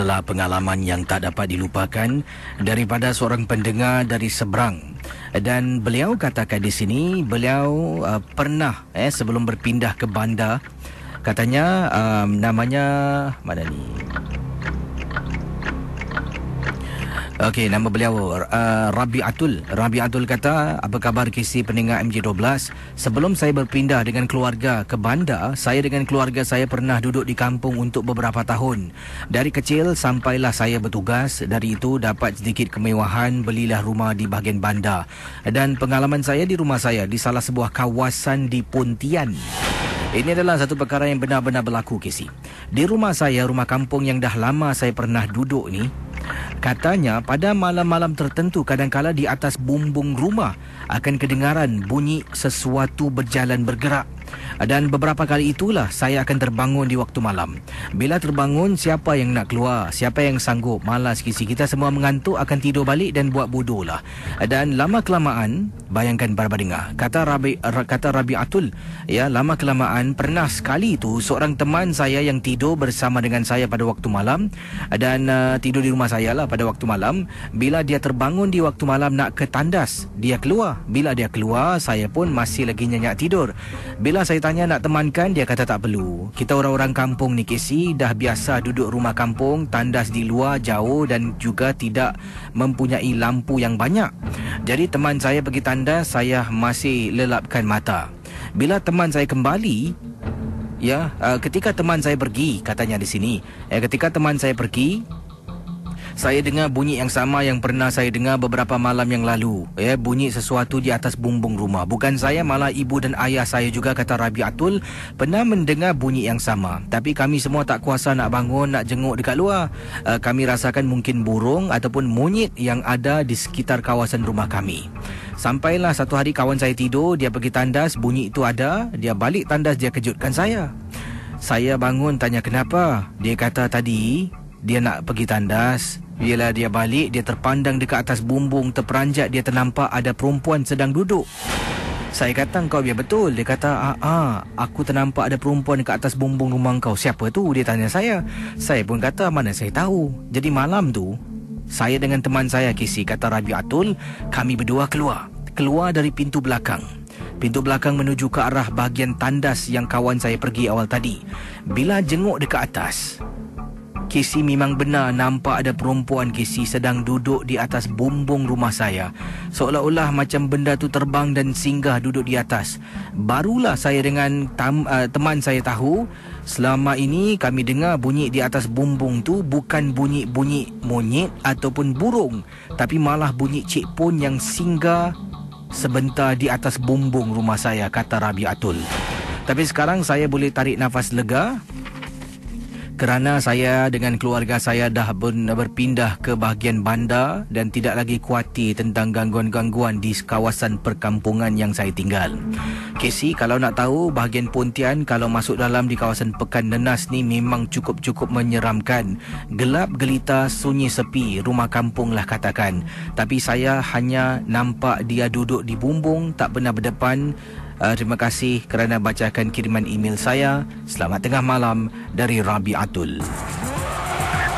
adalah pengalaman yang tak dapat dilupakan daripada seorang pendengar dari seberang. Dan beliau katakan di sini, beliau pernah sebelum berpindah ke bandar, katanya namanya mana ni? Okey, nama beliau Rabiatul. Rabiatul kata, apa khabar KC pendengar MJ12? Sebelum saya berpindah dengan keluarga ke bandar, saya dengan keluarga saya pernah duduk di kampung untuk beberapa tahun. Dari kecil sampailah saya bertugas, dari itu dapat sedikit kemewahan, belilah rumah di bahagian bandar. Dan pengalaman saya di rumah saya di salah sebuah kawasan di Pontian. Ini adalah satu perkara yang benar-benar berlaku, KC. Di rumah saya, rumah kampung yang dah lama saya pernah duduk ni, katanya pada malam-malam tertentu kadang-kala di atas bumbung rumah akan kedengaran bunyi sesuatu berjalan bergerak. Dan beberapa kali itulah saya akan terbangun di waktu malam. Bila terbangun, siapa yang nak keluar? Siapa yang sanggup? Malas kisi. Kita semua mengantuk, akan tidur balik dan buat bodoh lah. Dan lama kelamaan, bayangkan para pendengar, kata Rabiatul, ya, lama kelamaan pernah sekali tu seorang teman saya yang tidur bersama dengan saya pada waktu malam dan tidur di rumah saya lah pada waktu malam. Bila dia terbangun di waktu malam nak ke tandas, dia keluar. Bila dia keluar, saya pun masih lagi nyenyak tidur. Bila saya tanya nak temankan, dia kata tak perlu. Kita orang-orang kampung ni, KC, dah biasa duduk rumah kampung, tandas di luar jauh dan juga tidak mempunyai lampu yang banyak. Jadi teman saya pergi tandas, saya masih lelapkan mata. Bila teman saya kembali, ketika teman saya pergi, katanya di sini, ketika teman saya pergi, saya dengar bunyi yang sama yang pernah saya dengar beberapa malam yang lalu. Bunyi sesuatu di atas bumbung rumah. Bukan saya, malah ibu dan ayah saya juga, kata Rabiatul, pernah mendengar bunyi yang sama. Tapi kami semua tak kuasa nak bangun, nak jenguk dekat luar. Kami rasakan mungkin burung ataupun monyet yang ada di sekitar kawasan rumah kami. Sampailah satu hari kawan saya tidur, dia pergi tandas, bunyi itu ada. Dia balik tandas, dia kejutkan saya. Saya bangun tanya kenapa. Dia kata tadi dia nak pergi tandas. Bila dia balik, dia terpandang dekat atas bumbung, terperanjat, dia ternampak ada perempuan sedang duduk. Saya kata, kau biar betul. Dia kata, aku ternampak ada perempuan dekat atas bumbung rumah kau. Siapa tu? Dia tanya saya. Saya pun kata, mana saya tahu. Jadi malam tu, saya dengan teman saya, KC, kata Rabiatul, kami berdua keluar dari pintu belakang. Pintu belakang menuju ke arah bahagian tandas yang kawan saya pergi awal tadi. Bila jenguk dekat atas, KC, memang benar nampak ada perempuan, KC, sedang duduk di atas bumbung rumah saya. Seolah-olah macam benda tu terbang dan singgah duduk di atas. Barulah saya dengan teman saya tahu, selama ini kami dengar bunyi di atas bumbung tu bukan bunyi-bunyi monyet ataupun burung, tapi malah bunyi cik pun yang singgah sebentar di atas bumbung rumah saya, kata Rabiatul. Tapi sekarang saya boleh tarik nafas lega kerana saya dengan keluarga saya dah berpindah ke bahagian bandar dan tidak lagi khawatir tentang gangguan-gangguan di kawasan perkampungan yang saya tinggal. KC, kalau nak tahu, bahagian Pontian kalau masuk dalam di kawasan Pekan Nenas ni memang cukup menyeramkan. Gelap gelita, sunyi sepi, rumah kampung lah katakan. Tapi saya hanya nampak dia duduk di bumbung, tak pernah berdepan. Terima kasih kerana bacakan kiriman email saya. Selamat tengah malam dari Rabiatul.